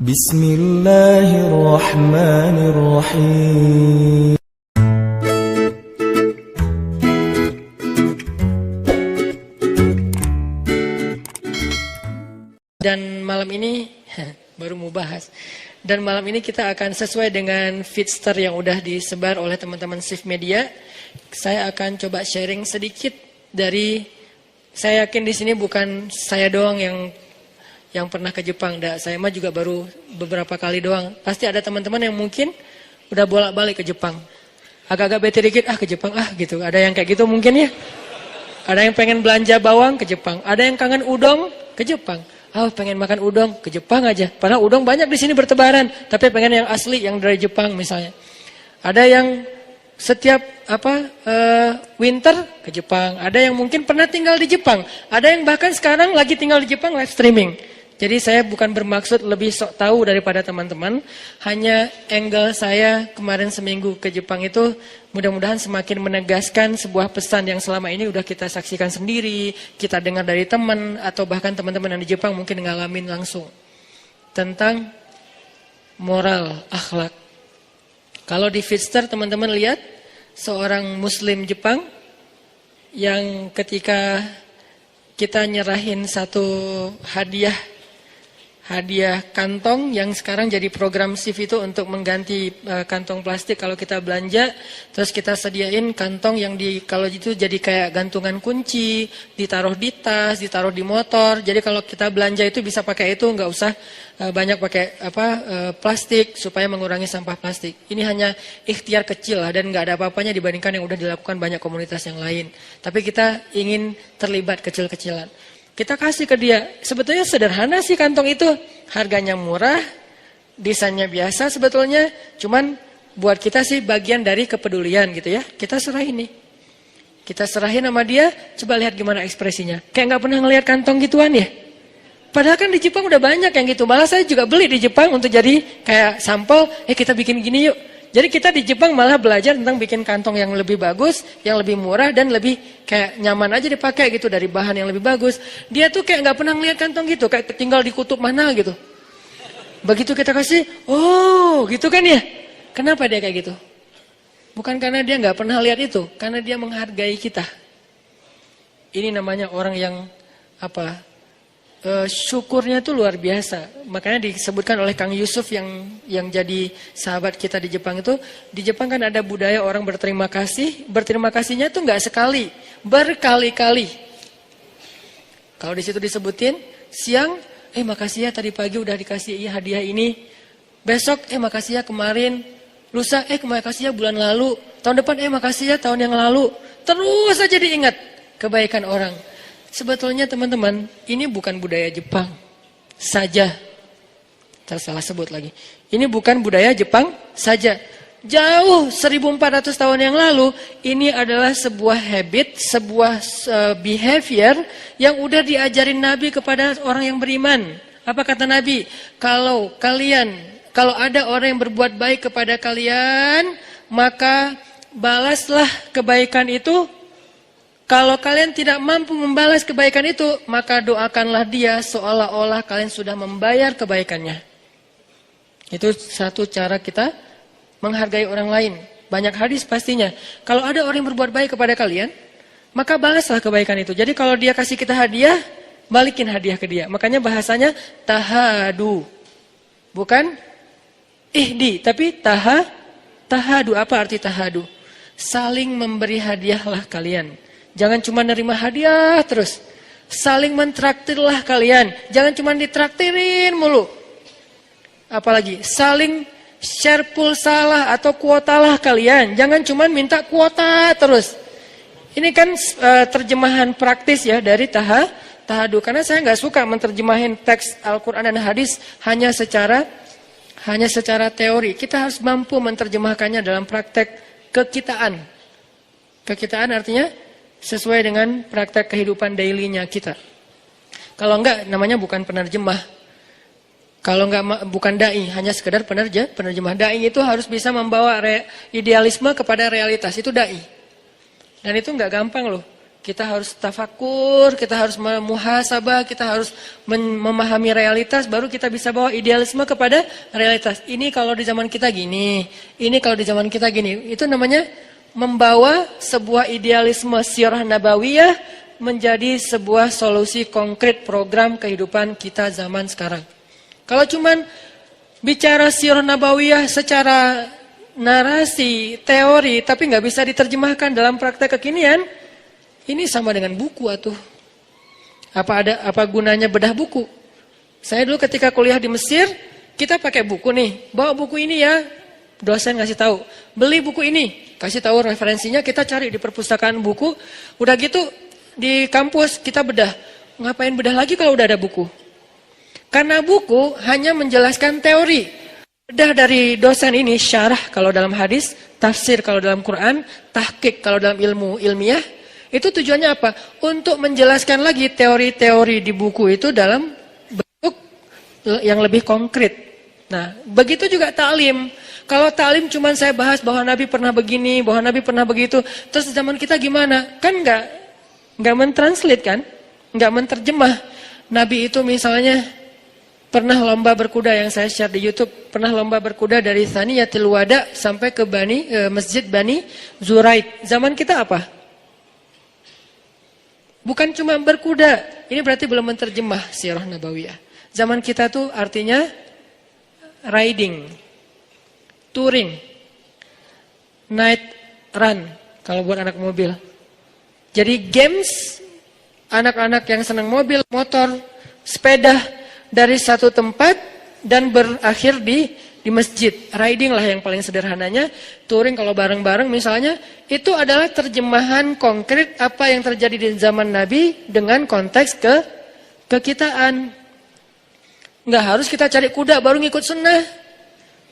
Bismillahirrahmanirrahim. Dan malam ini baru mau bahas. Dan malam ini kita akan sesuai dengan feedster yang udah disebar oleh teman-teman Shift Media. Saya akan coba sharing sedikit dari, saya yakin di sini bukan saya doang yang pernah ke Jepang. Saya mah juga baru beberapa kali doang. Pasti ada teman-teman yang mungkin udah bolak-balik ke Jepang. Agak-agak bete dikit, ke Jepang gitu. Ada yang kayak gitu mungkin ya. Ada yang pengen belanja bawang ke Jepang. Ada yang kangen udang ke Jepang. Pengen makan udang ke Jepang aja. Padahal udang banyak di sini bertebaran, tapi pengen yang asli, yang dari Jepang misalnya. Ada yang setiap winter ke Jepang. Ada yang mungkin pernah tinggal di Jepang. Ada yang bahkan sekarang lagi tinggal di Jepang live streaming. Jadi saya bukan bermaksud lebih sok tahu daripada teman-teman. Hanya angle saya kemarin seminggu ke Jepang itu mudah-mudahan semakin menegaskan sebuah pesan yang selama ini udah kita saksikan sendiri, kita dengar dari teman, atau bahkan teman-teman yang di Jepang mungkin ngalamin langsung. Tentang moral, akhlak. Kalau di Feedster teman-teman lihat, seorang muslim Jepang yang ketika kita nyerahin satu hadiah kantong yang sekarang jadi program Shift itu untuk mengganti kantong plastik kalau kita belanja, terus kita sediain kantong yang kalau itu jadi kayak gantungan kunci, ditaruh di tas, ditaruh di motor. Jadi kalau kita belanja itu bisa pakai itu, nggak usah banyak pakai plastik supaya mengurangi sampah plastik. Ini hanya ikhtiar kecil lah dan nggak ada apa-apanya dibandingkan yang udah dilakukan banyak komunitas yang lain. Tapi kita ingin terlibat kecil-kecilan. Kita kasih ke dia. Sebetulnya sederhana sih kantong itu. Harganya murah, desainnya biasa sebetulnya. Cuman buat kita sih bagian dari kepedulian gitu ya. Kita serahin nih. Kita serahin sama dia, coba lihat gimana ekspresinya. Kayak gak pernah ngelihat kantong gituan ya. Padahal kan di Jepang udah banyak yang gitu. Malah saya juga beli di Jepang untuk jadi kayak sampel. Kita bikin gini yuk. Jadi kita di Jepang malah belajar tentang bikin kantong yang lebih bagus, yang lebih murah dan lebih kayak nyaman aja dipakai gitu dari bahan yang lebih bagus. Dia tuh kayak nggak pernah ngeliat kantong gitu, kayak tinggal di kutub mana gitu. Begitu kita kasih, gitu kan ya? Kenapa dia kayak gitu? Bukan karena dia nggak pernah lihat itu, karena dia menghargai kita. Ini namanya orang yang syukurnya tuh luar biasa. Makanya disebutkan oleh Kang Yusuf yang jadi sahabat kita di Jepang itu, di Jepang kan ada budaya orang berterima kasih. Berterima kasihnya tuh nggak sekali, berkali-kali. Kalau di situ disebutin siang, makasih ya tadi pagi udah dikasih hadiah ini. Besok, makasih ya kemarin. Lusa, makasih ya bulan lalu. Tahun depan, makasih ya tahun yang lalu. Terus aja diingat kebaikan orang. Sebetulnya teman-teman, ini bukan budaya Jepang saja. Salah sebut lagi. Ini bukan budaya Jepang saja. Jauh 1400 tahun yang lalu, ini adalah sebuah habit, sebuah behavior yang udah diajarin Nabi kepada orang yang beriman. Apa kata Nabi? Kalau ada orang yang berbuat baik kepada kalian, maka balaslah kebaikan itu. Kalau kalian tidak mampu membalas kebaikan itu, maka doakanlah dia seolah-olah kalian sudah membayar kebaikannya. Itu satu cara kita menghargai orang lain. Banyak hadis pastinya. Kalau ada orang yang berbuat baik kepada kalian, maka balaslah kebaikan itu. Jadi kalau dia kasih kita hadiah, balikin hadiah ke dia. Makanya bahasanya tahadu. Bukan ihdi, tapi tahadu. Apa arti tahadu? Saling memberi hadiahlah kalian. Jangan cuma nerima hadiah terus. Saling mentraktirlah kalian. Jangan cuma ditraktirin mulu. Apalagi saling share pulsa atau kuotalah kalian. Jangan cuma minta kuota terus. Ini kan terjemahan praktis ya dari tahadu. Karena saya nggak suka menerjemahin teks Al-Quran dan hadis hanya secara teori. Kita harus mampu menerjemahkannya dalam praktek kekitaan. Kekitaan artinya sesuai dengan praktek kehidupan daily-nya kita. Kalau enggak, namanya bukan penerjemah. Kalau enggak, bukan da'i, hanya sekedar penerjemah. Da'i itu harus bisa membawa idealisme kepada realitas, itu da'i. Dan itu enggak gampang loh. Kita harus tafakur, kita harus muhasabah, kita harus memahami realitas, baru kita bisa bawa idealisme kepada realitas. Ini kalau di zaman kita gini, ini kalau di zaman kita gini. Itu namanya membawa sebuah idealisme sirah nabawiyah menjadi sebuah solusi konkret program kehidupan kita zaman sekarang. Kalau cuman bicara sirah nabawiyah secara narasi, teori, tapi nggak bisa diterjemahkan dalam praktek kekinian, ini sama dengan buku atuh. Apa gunanya bedah buku? Saya dulu ketika kuliah di Mesir, kita pakai buku nih. Bawa buku ini ya, dosen ngasih tahu. Beli buku ini, kasih tahu referensinya, kita cari di perpustakaan buku. Udah gitu di kampus kita bedah. Ngapain bedah lagi kalau udah ada buku? Karena buku hanya menjelaskan teori. Bedah dari dosen ini syarah kalau dalam hadis, tafsir kalau dalam Quran, tahqiq kalau dalam ilmu ilmiah. Itu tujuannya apa? Untuk menjelaskan lagi teori-teori di buku itu dalam bentuk yang lebih konkret. Nah, begitu juga ta'lim. Kalau ta'lim cuma saya bahas bahwa Nabi pernah begini, bahwa Nabi pernah begitu, terus zaman kita gimana? Kan nggak mentranslate kan? Nggak menterjemah. Nabi itu misalnya pernah lomba berkuda yang saya share di YouTube, pernah lomba berkuda dari Thaniyatul Wada sampai ke Masjid Bani Zuraid. Zaman kita apa? Bukan cuma berkuda, ini berarti belum menterjemah sirah nabawiyah. Zaman kita tuh artinya riding, touring, night run, kalau buat anak mobil. Jadi games, anak-anak yang senang mobil, motor, sepeda, dari satu tempat dan berakhir di masjid. Riding lah yang paling sederhananya. Touring kalau bareng-bareng misalnya. Itu adalah terjemahan konkret apa yang terjadi di zaman Nabi dengan konteks kekitaan. Nggak harus kita cari kuda baru ngikut sunnah.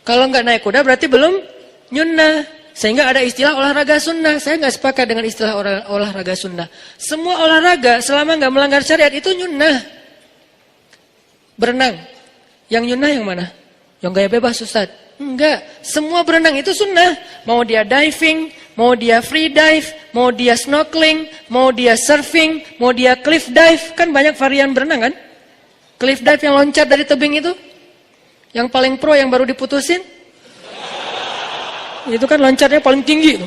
Kalau nggak naik kuda berarti belum nyunnah. Sehingga ada istilah olahraga sunnah. Saya nggak sepakat dengan istilah olahraga sunnah. Semua olahraga selama nggak melanggar syariat itu nyunnah. Berenang. Yang nyunnah yang mana? Yang gaya bebas Ustaz? Enggak, semua berenang itu sunnah. Mau dia diving, mau dia free dive, mau dia snorkeling, mau dia surfing, mau dia cliff dive. Kan banyak varian berenang kan? Cliff dive yang loncat dari tebing itu. Yang paling pro yang baru diputusin. Itu kan loncatnya paling tinggi.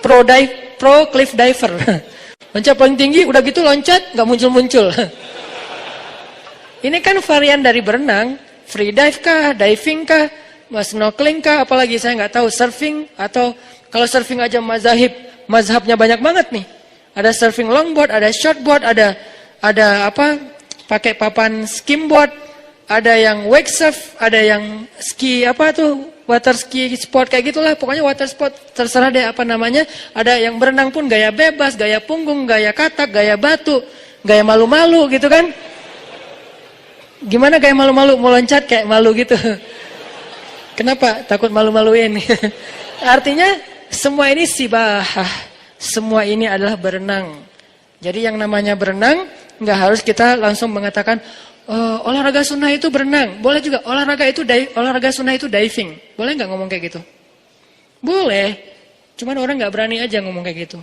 Pro cliff diver. Loncat paling tinggi, udah gitu loncat, gak muncul-muncul. Ini kan varian dari berenang. Free dive kah, diving kah, snorkeling kah, apalagi saya nggak tahu, surfing, atau kalau surfing aja mazhabnya banyak banget nih. Ada surfing longboard, ada shortboard, ada pakai papan skimboard, ada yang wake surf, ada yang ski water ski sport kayak gitulah, pokoknya water sport terserah deh apa namanya. Ada yang berenang pun gaya bebas, gaya punggung, gaya katak, gaya batu, gaya malu-malu gitu kan. Gimana kayak malu-malu, mau loncat kayak malu gitu. Kenapa? Takut malu-maluin. Artinya semua ini sibahah. Semua ini adalah berenang. Jadi yang namanya berenang, nggak harus kita langsung mengatakan, olahraga sunnah itu berenang. Boleh juga, olahraga sunnah itu diving. Boleh nggak ngomong kayak gitu? Boleh. Cuman orang nggak berani aja ngomong kayak gitu.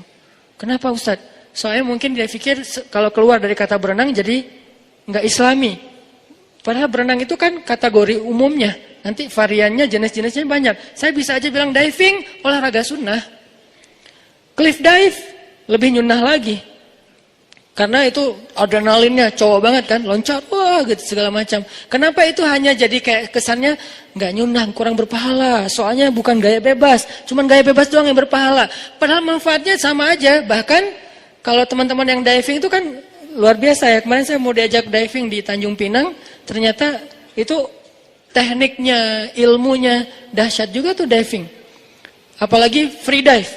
Kenapa Ustaz? Soalnya mungkin dia pikir kalau keluar dari kata berenang jadi nggak islami. Padahal berenang itu kan kategori umumnya. Nanti variannya, jenis-jenisnya banyak. Saya bisa aja bilang diving, olahraga sunnah. Cliff dive, lebih nyunnah lagi. Karena itu adrenalinnya cowok banget kan. Loncat, wah gitu segala macam. Kenapa itu hanya jadi kayak kesannya nggak nyunnah, kurang berpahala. Soalnya bukan gaya bebas. Cuman gaya bebas doang yang berpahala. Padahal manfaatnya sama aja. Bahkan kalau teman-teman yang diving itu kan luar biasa ya. Kemarin saya mau diajak diving di Tanjung Pinang. Ternyata itu tekniknya, ilmunya dahsyat juga tuh diving. Apalagi free dive.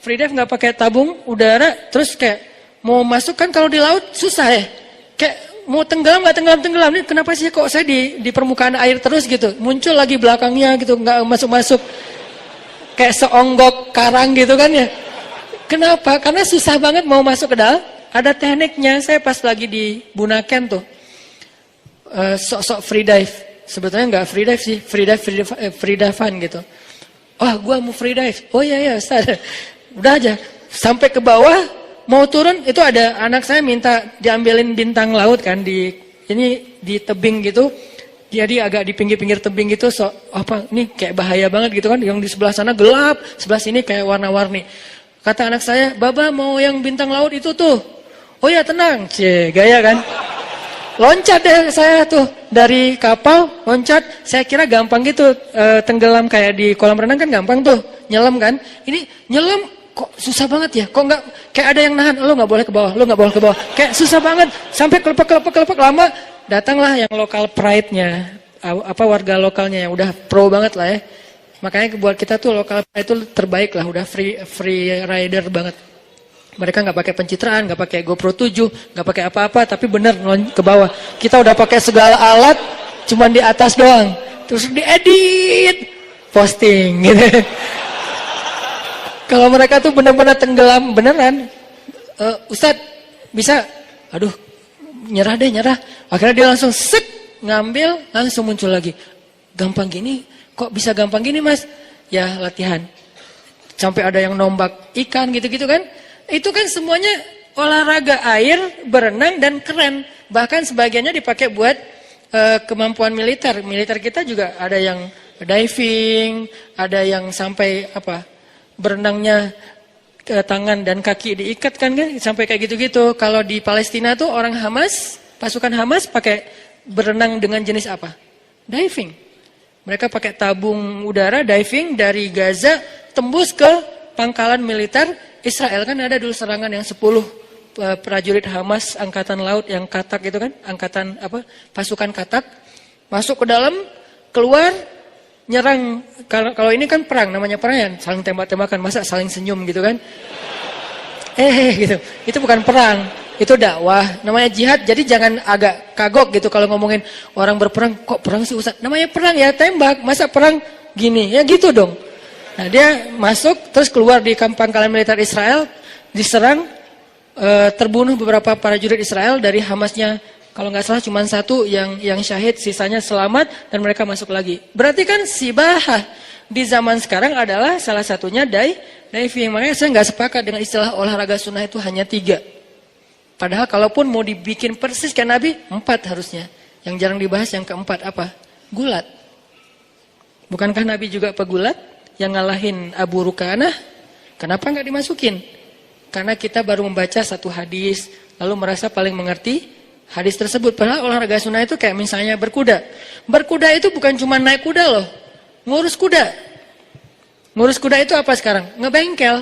Free dive nggak pakai tabung udara, terus kayak mau masuk kan kalau di laut susah ya. Kayak mau tenggelam nggak tenggelam. Ini kenapa sih kok saya di permukaan air terus gitu? Muncul lagi belakangnya gitu, nggak masuk. Kayak seonggok karang gitu kan ya. Kenapa? Karena susah banget mau masuk ke dalam. Ada tekniknya. Saya pas lagi di Bunaken tuh. Sok-sok free dive. Sebetulnya nggak free dive sih, free dive-an gitu. Wah, gua mau free dive. Oh iya Ustaz. Udah aja sampai ke bawah, mau turun itu ada anak saya minta diambilin bintang laut kan di tebing gitu. Jadi agak di pinggir-pinggir tebing gitu, ini kayak bahaya banget gitu kan. Yang di sebelah sana gelap, sebelah sini kayak warna-warni. Kata anak saya, Baba mau yang bintang laut itu tuh. Oh ya tenang, gaya kan. Loncat deh saya tuh dari kapal, loncat. Saya kira gampang gitu, tenggelam kayak di kolam renang kan gampang tuh, nyelam kan. Ini nyelam kok susah banget ya, kok nggak kayak ada yang nahan, lo nggak boleh ke bawah, lo nggak boleh ke bawah. Kayak susah banget, sampai kelepek lama. Datanglah yang lokal pride-nya, warga lokalnya yang udah pro banget lah ya. Makanya buat kita tuh lokal pride itu terbaik lah, udah free rider banget. Mereka nggak pakai pencitraan, nggak pakai GoPro 7, nggak pakai apa-apa, tapi bener ke bawah. Kita udah pakai segala alat, cuman di atas doang. Terus diedit, posting gitu. Kalau mereka tuh benar-benar tenggelam beneran, Ustadz bisa, aduh. Nyerah. Akhirnya dia langsung ngambil, langsung muncul lagi. Gampang gini, kok bisa gampang gini mas? Ya latihan. Sampai ada yang nombak ikan gitu-gitu kan. Itu kan semuanya olahraga air, berenang dan keren. Bahkan sebagiannya dipakai buat kemampuan militer. Militer kita juga ada yang diving, ada yang sampai berenangnya tangan dan kaki diikat kan sampai kayak gitu-gitu. Kalau di Palestina tuh orang Hamas, pasukan Hamas pakai berenang dengan jenis apa? Diving. Mereka pakai tabung udara diving dari Gaza tembus ke pangkalan militer Israel. Kan ada dulu serangan yang 10 prajurit Hamas angkatan laut yang katak itu kan, pasukan katak masuk ke dalam, keluar nyerang. Kalau ini kan perang, namanya perang ya, saling tembak-tembakan, masa saling senyum gitu kan. Gitu. Itu bukan perang, itu dakwah, namanya jihad. Jadi jangan agak kagok gitu kalau ngomongin orang berperang, kok perang sih Ustaz? Namanya perang ya, tembak, masa perang gini, ya gitu dong. Nah dia masuk, terus keluar di pangkalan militer Israel, diserang, terbunuh beberapa prajurit Israel dari Hamasnya. Kalau nggak salah cuma 1 yang syahid, sisanya selamat dan mereka masuk lagi. Berarti kan sibahah di zaman sekarang adalah salah satunya diving. Makanya saya nggak sepakat dengan istilah olahraga sunnah itu hanya 3. Padahal kalaupun mau dibikin persis kayak Nabi, 4 harusnya. Yang jarang dibahas yang keempat apa? Gulat. Bukankah Nabi juga pegulat yang ngalahin Abu Rukanah? Kenapa nggak dimasukin? Karena kita baru membaca 1 hadis, lalu merasa paling mengerti hadis tersebut. Padahal olahraga sunnah itu kayak misalnya berkuda. Berkuda itu bukan cuma naik kuda loh. Ngurus kuda. Ngurus kuda itu apa sekarang? Ngebengkel.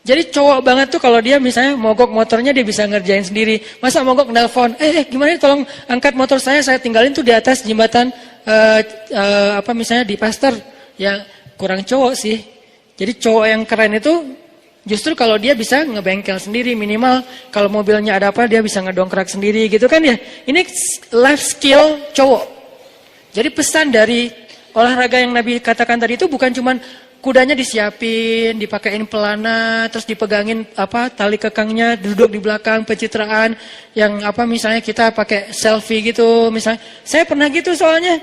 Jadi cowok banget tuh kalau dia misalnya mogok motornya dia bisa ngerjain sendiri. Masa mogok nelpon, gimana nih tolong angkat motor saya tinggalin tuh di atas jembatan misalnya di Pasteur. Ya kurang cowok sih. Jadi cowok yang keren itu justru kalau dia bisa ngebengkel sendiri, minimal kalau mobilnya ada apa dia bisa ngedongkrak sendiri gitu kan ya. Ini life skill cowok. Jadi pesan dari olahraga yang Nabi katakan tadi itu bukan cuman kudanya disiapin, dipakein pelana, terus dipegangin tali kekangnya, duduk di belakang, pencitraan yang misalnya kita pakai selfie gitu misalnya. Saya pernah gitu soalnya.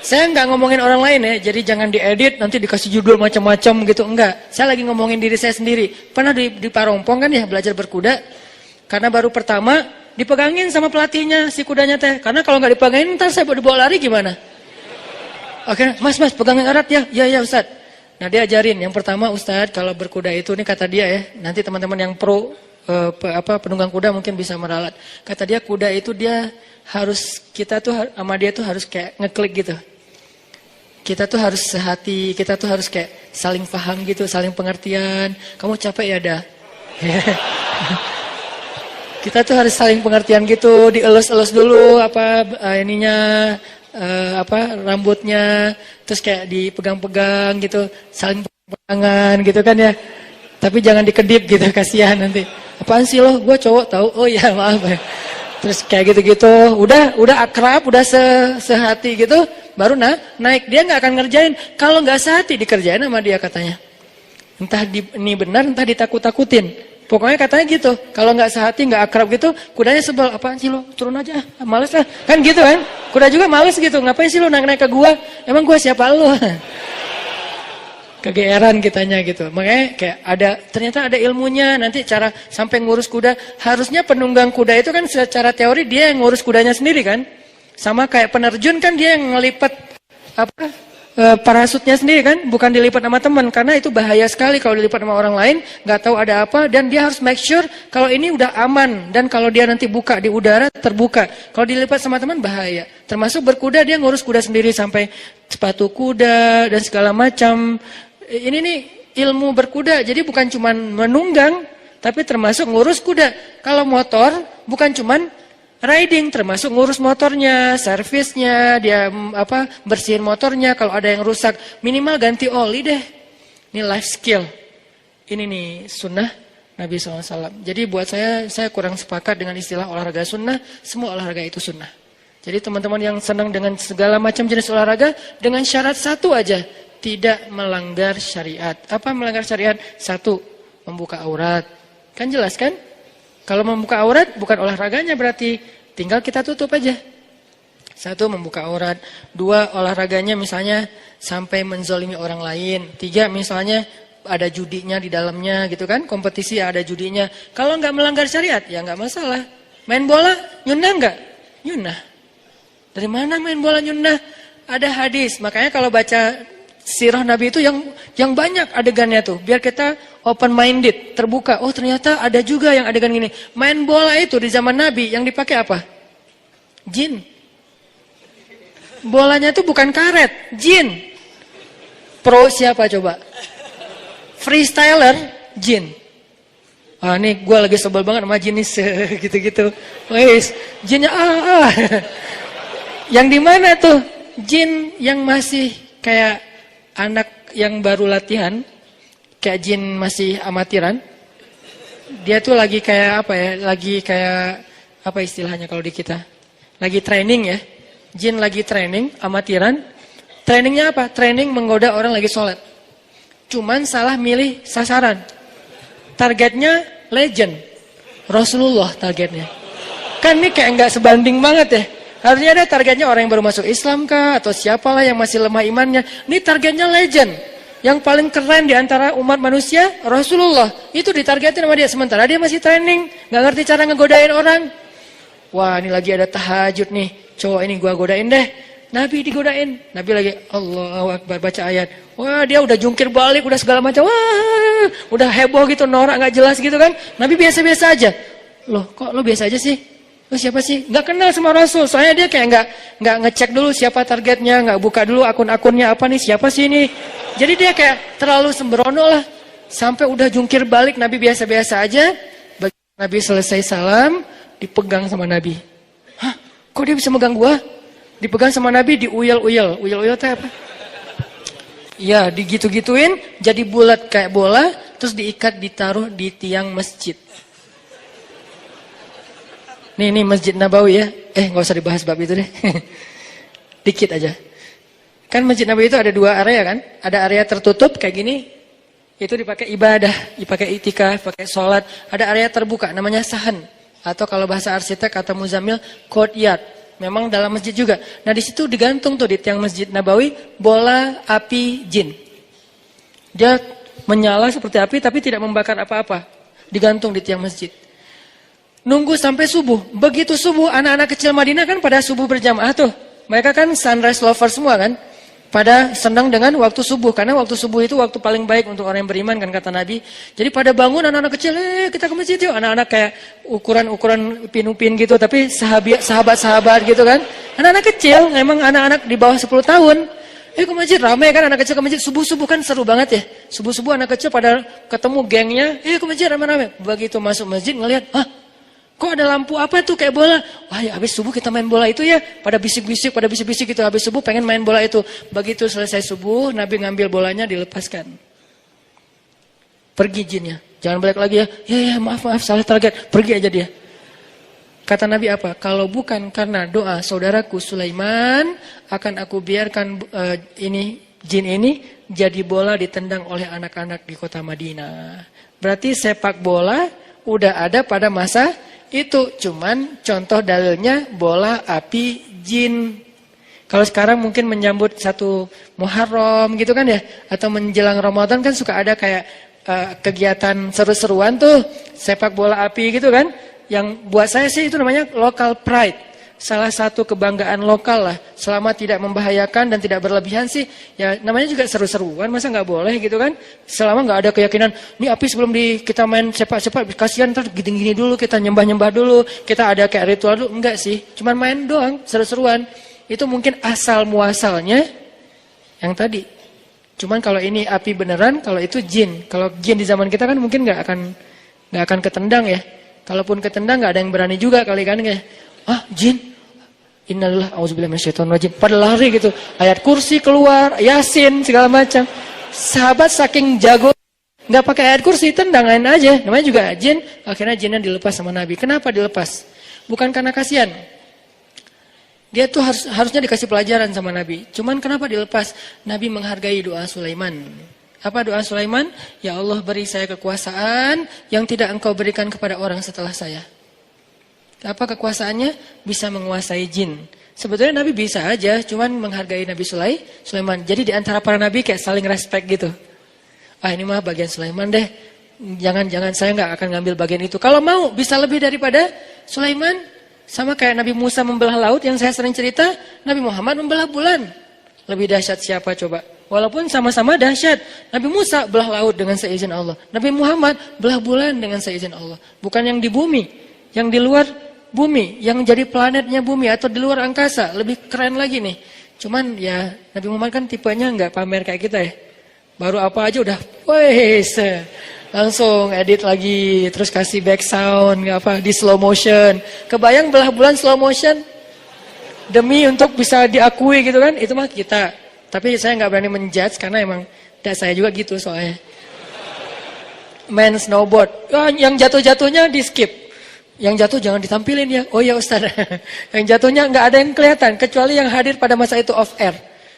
Saya nggak ngomongin orang lain ya, jadi jangan diedit nanti dikasih judul macam-macam gitu, enggak. Saya lagi ngomongin diri saya sendiri. Pernah di Parompong kan ya belajar berkuda, karena baru pertama dipegangin sama pelatihnya si kudanya teh. Karena kalau nggak dipegangin ntar saya dibawa lari gimana? Oke, mas pegangin erat ya, ya Ustaz. Nah dia ajarin, yang pertama Ustaz kalau berkuda itu, ini kata dia ya, nanti teman-teman yang pro penunggang kuda mungkin bisa meralat. Kata dia kuda itu kita tuh sama dia tuh harus kayak ngeklik gitu. Kita tuh harus sehati, kita tuh harus kayak saling paham gitu, saling pengertian. Kamu capek ya dah. Kita tuh harus saling pengertian gitu, dielus-elus dulu rambutnya, terus kayak dipegang-pegang gitu, saling pegangan gitu kan ya. Tapi jangan dikedip gitu, kasihan nanti. Apaan sih lo? Gue cowok tahu. Oh ya maaf ya. Terus kayak gitu-gitu, udah akrab, udah sehati gitu, baru naik. Dia nggak akan ngerjain. Kalau nggak sehati dikerjain sama dia katanya. Entah ini benar, entah ditakut-takutin. Pokoknya katanya gitu. Kalau nggak sehati, nggak akrab gitu, kudanya sebel. Apaan sih lo? Turun aja, males lah. Kan gitu kan? Kuda juga males gitu. Ngapain sih lo naik-naik ke gua? Emang gua siapa lo? Kegeeran kitanya gitu. Makanya kayak ternyata ada ilmunya, nanti cara sampai ngurus kuda. Harusnya penunggang kuda itu kan secara teori dia yang ngurus kudanya sendiri kan. Sama kayak penerjun kan dia yang ngelipat parasutnya sendiri kan, bukan dilipat sama teman, karena itu bahaya sekali kalau dilipat sama orang lain, nggak tahu ada apa, dan dia harus make sure kalau ini udah aman, dan kalau dia nanti buka di udara terbuka, kalau dilipat sama teman bahaya. Termasuk berkuda, dia ngurus kuda sendiri sampai sepatu kuda dan segala macam. Ini nih ilmu berkuda, jadi bukan cuman menunggang, tapi termasuk ngurus kuda. Kalau motor bukan cuman riding, termasuk ngurus motornya, servisnya, dia bersihin motornya, kalau ada yang rusak minimal ganti oli deh. Ini life skill. Ini nih sunnah Nabi SAW. Jadi buat saya kurang sepakat dengan istilah olahraga sunnah. Semua olahraga itu sunnah. Jadi teman-teman yang senang dengan segala macam jenis olahraga, dengan syarat satu aja, tidak melanggar syariat. Apa melanggar syariat? Satu, membuka aurat. Kan jelas kan? Kalau membuka aurat bukan olahraganya berarti, tinggal kita tutup aja. Satu, membuka aurat. Dua, olahraganya misalnya sampai menzolimi orang lain. Tiga, misalnya ada judinya di dalamnya gitu kan. Kompetisi ada judinya. Kalau nggak melanggar syariat ya nggak masalah. Main bola nyunah nggak? Nyunah. Dari mana main bola nyunah? Ada hadis. Makanya kalau baca sirah Nabi itu yang banyak adegannya tuh. Biar kita open minded, terbuka. Oh ternyata ada juga yang adegan gini. Main bola itu di zaman Nabi yang dipakai apa? Jin. Bolanya itu bukan karet, jin. Pro siapa coba? Freestyler, jin. Ah nih gue lagi sebel banget sama jinis gitu-gitu. Wes, jinnya Yang di mana tuh? Jin yang masih kayak anak yang baru latihan, kayak jin masih amatiran. Dia tuh lagi kayak apa ya? Lagi kayak apa istilahnya kalau di kita? Lagi training ya. Jin lagi training, amatiran. Trainingnya apa? Training menggoda orang lagi sholat. Cuman salah milih sasaran. Targetnya legend. Rasulullah targetnya. Kan ini kayak nggak sebanding banget ya. Harusnya ada targetnya orang yang baru masuk Islam kah? Atau siapalah yang masih lemah imannya. Ini targetnya legend. Yang paling keren di antara umat manusia, Rasulullah. Itu ditargetin sama dia. Sementara dia masih training. Nggak ngerti cara ngegodain orang. Wah ini lagi ada tahajud nih. Cowok ini gua godain deh. Nabi digodain. Nabi lagi Allahu Akbar baca ayat. Wah dia udah jungkir balik. Udah segala macam. Wah udah heboh gitu. Norak nggak jelas gitu kan. Nabi biasa-biasa aja. Loh kok lo biasa aja sih? Lo siapa sih? Nggak kenal sama Rasul. Soalnya dia kayak nggak ngecek dulu siapa targetnya. Nggak buka dulu akun-akunnya apa nih. Siapa sih ini? Jadi dia kayak terlalu sembrono lah. Sampai udah jungkir balik. Nabi biasa-biasa aja. Nabi selesai salam. Dipegang sama Nabi. Hah? Kok dia bisa megang gua? Dipegang sama Nabi, diuyel-uyel. Uyel-uyel itu apa? Ya, digitu-gituin, jadi bulat kayak bola, terus diikat, ditaruh di tiang masjid. Nih Masjid Nabawi ya. Nggak usah dibahas bab itu deh. Dikit aja. Kan Masjid Nabawi itu ada dua area kan? Ada area tertutup kayak gini. Itu dipakai ibadah, dipakai itikaf, pakai sholat. Ada area terbuka, namanya sahan. Atau kalau bahasa arsitek kata Muzamil, courtyard. Memang dalam masjid juga. Nah di situ digantung tuh di tiang Masjid Nabawi bola api jin. Dia menyala seperti api tapi tidak membakar apa-apa. Digantung di tiang masjid. Nunggu sampai subuh. Begitu subuh anak-anak kecil Madinah kan pada subuh berjamaah tuh. Mereka kan sunrise lover semua kan. Pada senang dengan waktu subuh. Karena waktu subuh itu waktu paling baik untuk orang yang beriman kan kata Nabi. Jadi pada bangun anak-anak kecil, kita ke masjid yuk. Anak-anak kayak ukuran pinupin gitu. Tapi sahabat-sahabat gitu kan. Anak-anak kecil, memang anak-anak di bawah 10 tahun. Ke masjid, ramai kan anak kecil ke masjid. Subuh-subuh kan seru banget ya. Subuh-subuh anak kecil pada ketemu gengnya. Ke masjid ramai-ramai. Begitu masuk masjid ngelihat, kok ada lampu apa tuh kayak bola? Wah ya habis subuh kita main bola itu ya. Pada bisik-bisik gitu. Habis subuh pengen main bola itu. Begitu selesai subuh, Nabi ngambil bolanya dilepaskan. Pergi jinnya. Jangan balik lagi ya. Ya maaf salah target. Pergi aja dia. Kata Nabi apa? Kalau bukan karena doa saudaraku Sulaiman, akan aku biarkan jin ini jadi bola ditendang oleh anak-anak di kota Madinah. Berarti sepak bola udah ada pada masa itu, cuman contoh dalilnya bola api jin. Kalau sekarang mungkin menyambut satu Muharram gitu kan ya, atau menjelang Ramadan kan suka ada kayak kegiatan seru-seruan tuh, sepak bola api gitu kan. Yang buat saya sih itu namanya local pride. Salah satu kebanggaan lokal lah, selama tidak membahayakan dan tidak berlebihan sih, ya namanya juga seru-seruan, masa nggak boleh gitu kan? Selama nggak ada keyakinan, ini api sebelum kita main sepak-sepak, kasihan ntar gini-gini dulu, kita nyembah-nyembah dulu, kita ada kayak ritual dulu, enggak sih, cuman main doang, seru-seruan. Itu mungkin asal muasalnya yang tadi. Cuman kalau ini api beneran, kalau itu jin. Kalau jin di zaman kita kan mungkin nggak akan ketendang ya. Kalaupun ketendang nggak ada yang berani juga kali kan ya. Ah, jin. Innalillahi auzubillahi minasyaitonirrajim. Pada lari gitu. Ayat kursi keluar, Yasin segala macam. Sahabat saking jago nggak pakai ayat kursi, tendangan aja. Namanya juga jin. Akhirnya jinnya dilepas sama Nabi. Kenapa dilepas? Bukan karena kasihan. Dia tuh harusnya dikasih pelajaran sama Nabi. Cuman kenapa dilepas? Nabi menghargai doa Sulaiman. Apa doa Sulaiman? Ya Allah, beri saya kekuasaan yang tidak Engkau berikan kepada orang setelah saya. Apa kekuasaannya? Bisa menguasai jin. Sebetulnya Nabi bisa aja, cuman menghargai Nabi Sulaiman. Jadi di antara para Nabi kayak saling respect gitu. Ah, ini mah bagian Sulaiman deh. Jangan saya nggak akan ngambil bagian itu. Kalau mau bisa lebih daripada Sulaiman. Sama kayak Nabi Musa membelah laut yang saya sering cerita, Nabi Muhammad membelah bulan. Lebih dahsyat siapa coba? Walaupun sama-sama dahsyat. Nabi Musa belah laut dengan seizin Allah. Nabi Muhammad belah bulan dengan seizin Allah. Bukan yang di bumi, yang di luar bumi, yang jadi planetnya bumi atau di luar angkasa, lebih keren lagi nih. Cuman ya Nabi Muhammad kan tipenya nggak pamer kayak kita ya. Baru apa aja udah, wes, langsung edit lagi, terus kasih back sound, nggak apa di slow motion. Kebayang belah bulan slow motion demi untuk bisa diakui gitu kan? Itu mah kita. Tapi saya nggak berani menjudge karena emang saya juga gitu soalnya. Main snowboard, yang jatuh-jatuhnya di skip. Yang jatuh jangan ditampilin ya. Oh ya Ustaz. Yang jatuhnya nggak ada yang kelihatan kecuali yang hadir pada masa itu off air.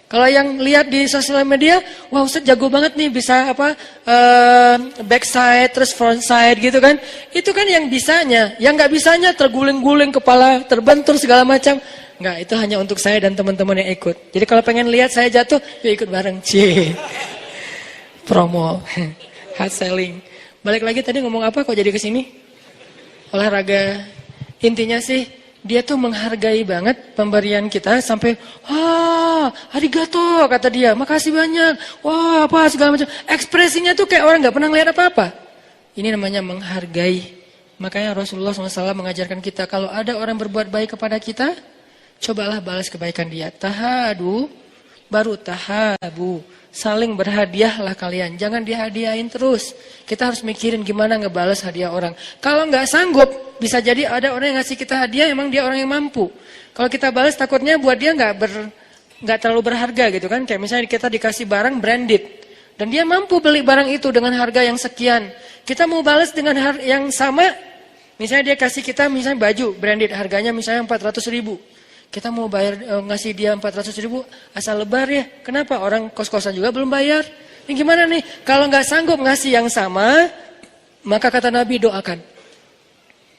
Kalau yang lihat di sosial media, wah Ustaz jago banget nih bisa backside terus frontside gitu kan. Itu kan yang bisanya. Yang nggak bisanya terguling-guling kepala, terbentur segala macam. Nggak, itu hanya untuk saya dan teman-teman yang ikut. Jadi kalau pengen lihat saya jatuh, yuk ikut bareng. Cie. Promo. Hard selling. Balik lagi tadi ngomong apa kok jadi kesini? Olahraga. Intinya sih dia tuh menghargai banget pemberian kita sampai arigato kata dia, makasih banyak, wah apa segala macam. Ekspresinya tuh kayak orang nggak pernah ngeliat apa-apa. Ini namanya menghargai. Makanya Rasulullah SAW mengajarkan kita kalau ada orang berbuat baik kepada kita, cobalah balas kebaikan dia. Tahadu baru tahabu. Saling berhadiahlah kalian. Jangan dihadiahin terus. Kita harus mikirin gimana ngebalas hadiah orang. Kalau nggak sanggup, bisa jadi ada orang yang ngasih kita hadiah, emang dia orang yang mampu. Kalau kita balas takutnya buat dia nggak terlalu berharga gitu kan. Kayak misalnya kita dikasih barang branded. Dan dia mampu beli barang itu dengan harga yang sekian. Kita mau balas dengan harga yang sama. Misalnya dia kasih kita misalnya baju branded, harganya misalnya 400.000. Kita mau bayar ngasih dia 400.000 asal lebar ya. Kenapa? Orang kos-kosan juga belum bayar. Ini gimana nih? Kalau nggak sanggup ngasih yang sama, maka kata Nabi doakan.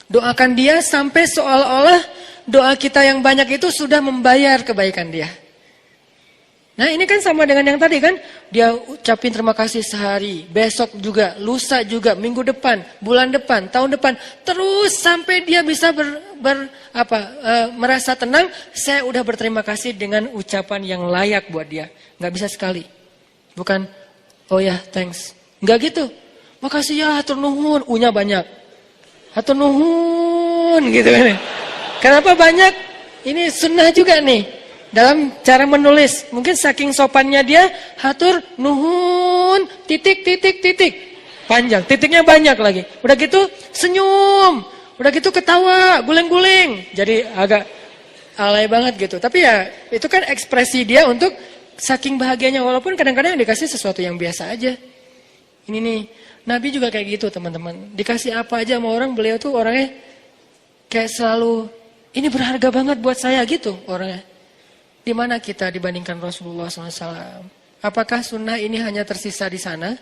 Doakan dia sampai seolah-olah doa kita yang banyak itu sudah membayar kebaikan dia. Nah ini kan sama dengan yang tadi kan. Dia ucapin terima kasih sehari, besok juga, lusa juga, minggu depan, bulan depan, tahun depan. Terus sampai dia bisa merasa tenang, saya udah berterima kasih dengan ucapan yang layak buat dia. Gak bisa sekali. Bukan, oh ya thanks. Gak gitu. Makasih ya, hatur nuhun. U-nya banyak. Hatur nuhun gitu kan. Kenapa banyak? Ini sunnah juga nih. Dalam cara menulis, mungkin saking sopannya dia, hatur, nuhun, titik. Panjang, titiknya banyak lagi. Udah gitu senyum, udah gitu ketawa, guling-guling. Jadi agak alay banget gitu. Tapi ya itu kan ekspresi dia untuk saking bahagianya. Walaupun kadang-kadang dikasih sesuatu yang biasa aja. Ini nih, Nabi juga kayak gitu teman-teman. Dikasih apa aja sama orang, beliau tuh orangnya kayak selalu, ini berharga banget buat saya gitu orangnya. Di mana kita dibandingkan Rasulullah SAW? Apakah sunnah ini hanya tersisa di sana?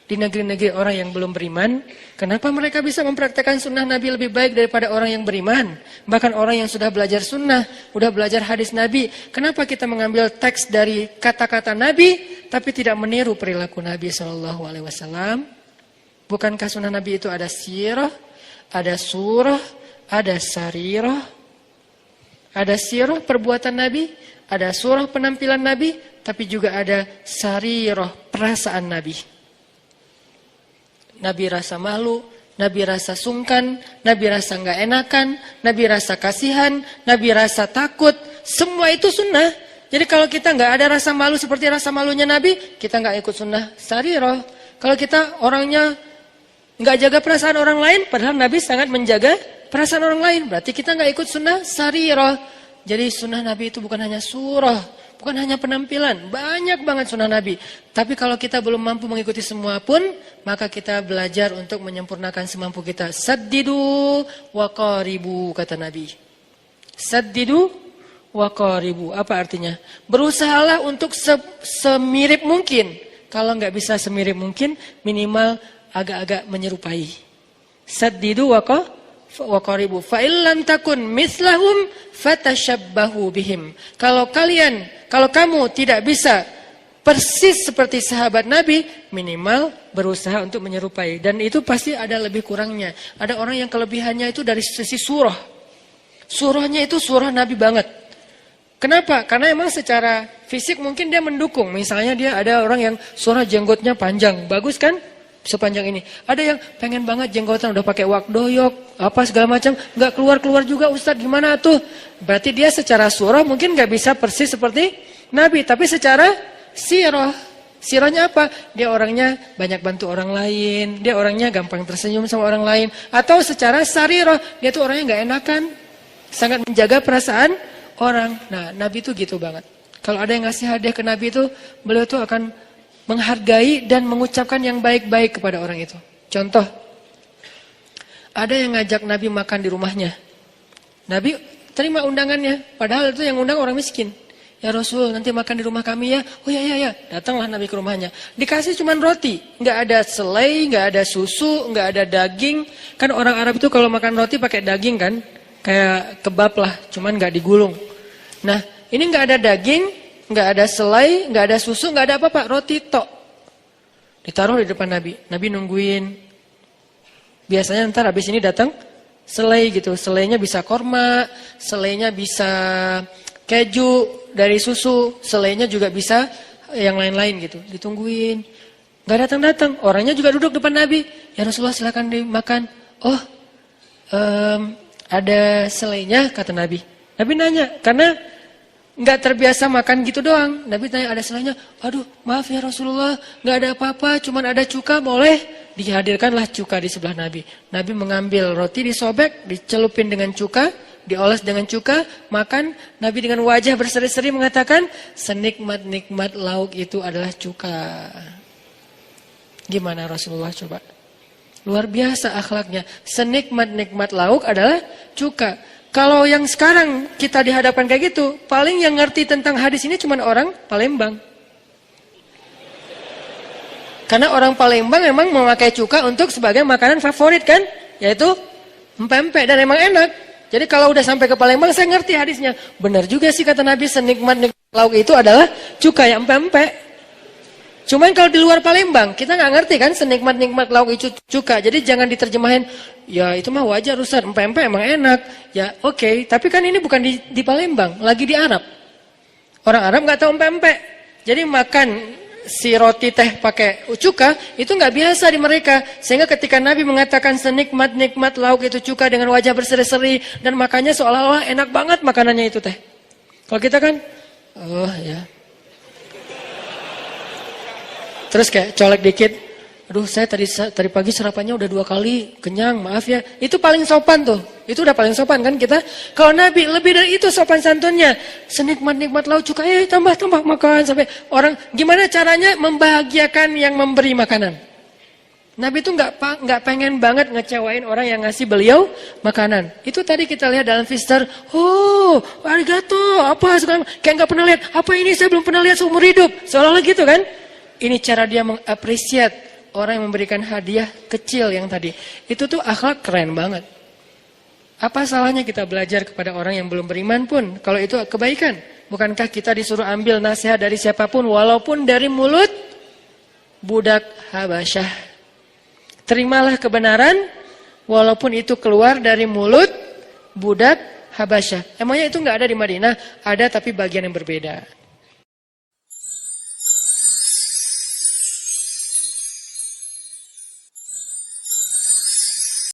Di di negeri-negeri orang yang belum beriman, kenapa mereka bisa mempraktekkan sunnah Nabi lebih baik daripada orang yang beriman? Bahkan orang yang sudah belajar sunnah, sudah belajar hadis Nabi, kenapa kita mengambil teks dari kata-kata Nabi, tapi tidak meniru perilaku Nabi SAW? Bukankah sunnah Nabi itu ada sirah, ada surah, ada sarirah, ada sirah perbuatan Nabi, ada surah penampilan Nabi, tapi juga ada sarirah perasaan Nabi. Nabi rasa malu, Nabi rasa sungkan, Nabi rasa nggak enakan, Nabi rasa kasihan, Nabi rasa takut. Semua itu sunnah. Jadi kalau kita nggak ada rasa malu seperti rasa malunya Nabi, kita nggak ikut sunnah sarirah. Kalau kita orangnya nggak jaga perasaan orang lain, padahal Nabi sangat menjaga perasaan orang lain, berarti kita nggak ikut sunnah sarirah. Jadi sunnah Nabi itu bukan hanya surah, bukan hanya penampilan, banyak banget sunnah Nabi. Tapi kalau kita belum mampu mengikuti semua pun, maka kita belajar untuk menyempurnakan semampu kita. Saddidu wa qaribu, kata Nabi. Saddidu wa qaribu, apa artinya? Berusahalah untuk semirip mungkin. Kalau nggak bisa semirip mungkin, minimal agak-agak menyerupai. Saddidu wa qaribu. Fa illam takun mislahum fatashabbahu bihim. Kalau kamu tidak bisa persis seperti sahabat Nabi, minimal berusaha untuk menyerupai. Dan itu pasti ada lebih kurangnya. Ada orang yang kelebihannya itu dari sisi surah. Surahnya itu surah Nabi banget. Kenapa? Karena emang secara fisik mungkin dia mendukung. Misalnya dia ada orang yang surah jenggotnya panjang, bagus kan? Sepanjang ini. Ada yang pengen banget jenggotan udah pakai wak doyok, apa segala macam, nggak keluar juga, Ustadz gimana tuh? Berarti dia secara surah mungkin nggak bisa persis seperti Nabi, tapi secara sirahnya apa? Dia orangnya banyak bantu orang lain, dia orangnya gampang tersenyum sama orang lain, atau secara sarirah dia tuh orangnya nggak enakan, sangat menjaga perasaan orang. Nah, Nabi tuh gitu banget. Kalau ada yang ngasih hadiah ke Nabi itu, beliau tuh akan menghargai dan mengucapkan yang baik-baik kepada orang itu. Contoh, ada yang ngajak Nabi makan di rumahnya. Nabi terima undangannya, padahal itu yang undang orang miskin. Ya Rasul, nanti makan di rumah kami ya. Oh ya. Datanglah Nabi ke rumahnya. Dikasih cuman roti, nggak ada selai, nggak ada susu, nggak ada daging. Kan orang Arab itu kalau makan roti pakai daging kan, kayak kebab lah, cuman nggak digulung. Nah, ini nggak ada daging, nggak ada selai, nggak ada susu, nggak ada apa-apa, roti tok. Ditaruh di depan Nabi. Nabi nungguin. Biasanya ntar habis ini datang selai gitu. Selainya bisa korma, selainya bisa keju dari susu, selainya juga bisa yang lain-lain gitu. Ditungguin. Nggak datang-datang. Orangnya juga duduk depan Nabi. Ya Rasulullah silakan dimakan. Oh, ada selainya, kata Nabi. Nabi nanya, karena nggak terbiasa makan gitu doang. Nabi tanya, ada selainya? Aduh, maaf ya Rasulullah, nggak ada apa-apa, cuman ada cuka, boleh? Dihadirkanlah cuka di sebelah Nabi. Nabi mengambil roti, disobek, dicelupin dengan cuka, dioles dengan cuka, makan. Nabi dengan wajah berseri-seri mengatakan, senikmat-nikmat lauk itu adalah cuka. Gimana Rasulullah coba? Luar biasa akhlaknya. Senikmat-nikmat lauk adalah cuka. Kalau yang sekarang kita dihadapkan kayak gitu, paling yang ngerti tentang hadis ini cuma orang Palembang. Karena orang Palembang memang memakai cuka untuk sebagai makanan favorit kan, yaitu empek-empek, dan emang enak. Jadi kalau udah sampai ke Palembang saya ngerti hadisnya. Benar juga sih kata Nabi, senikmat-nikmat lauk itu adalah cuka yang empek-empek. Cuman kalau di luar Palembang, kita nggak ngerti kan senikmat-nikmat lauk itu cuka. Jadi jangan diterjemahin, ya itu mah wajar Ustaz, empek-empek emang enak. Ya oke, tapi kan ini bukan di Palembang, lagi di Arab. Orang Arab nggak tahu empek-empek. Jadi makan si roti teh pakai cuka, itu nggak biasa di mereka. Sehingga ketika Nabi mengatakan senikmat-nikmat lauk itu cuka dengan wajah berseri-seri, dan makannya seolah-olah enak banget makanannya itu teh. Kalau kita kan, oh ya. Terus kayak colek dikit, aduh saya tadi pagi sarapannya udah 2 kali, kenyang, maaf ya. Itu paling sopan tuh, itu udah paling sopan kan kita. Kalau Nabi lebih dari itu sopan santunnya. Senikmat-nikmat lauk cuka, tambah makan. Sampai orang, gimana caranya membahagiakan yang memberi makanan. Nabi itu nggak pengen banget ngecewain orang yang ngasih beliau makanan. Itu tadi kita lihat dalam Fister, oh arigato, apa sekarang, kayak nggak pernah lihat, apa ini saya belum pernah lihat seumur hidup. Seolah-olah gitu kan. Ini cara dia mengapresiat orang yang memberikan hadiah kecil yang tadi. Itu tuh akhlak keren banget. Apa salahnya kita belajar kepada orang yang belum beriman pun, kalau itu kebaikan? Bukankah kita disuruh ambil nasihat dari siapapun, walaupun dari mulut budak Habasyah? Terimalah kebenaran, walaupun itu keluar dari mulut budak Habasyah. Emangnya itu nggak ada di Madinah? Ada, tapi bagian yang berbeda.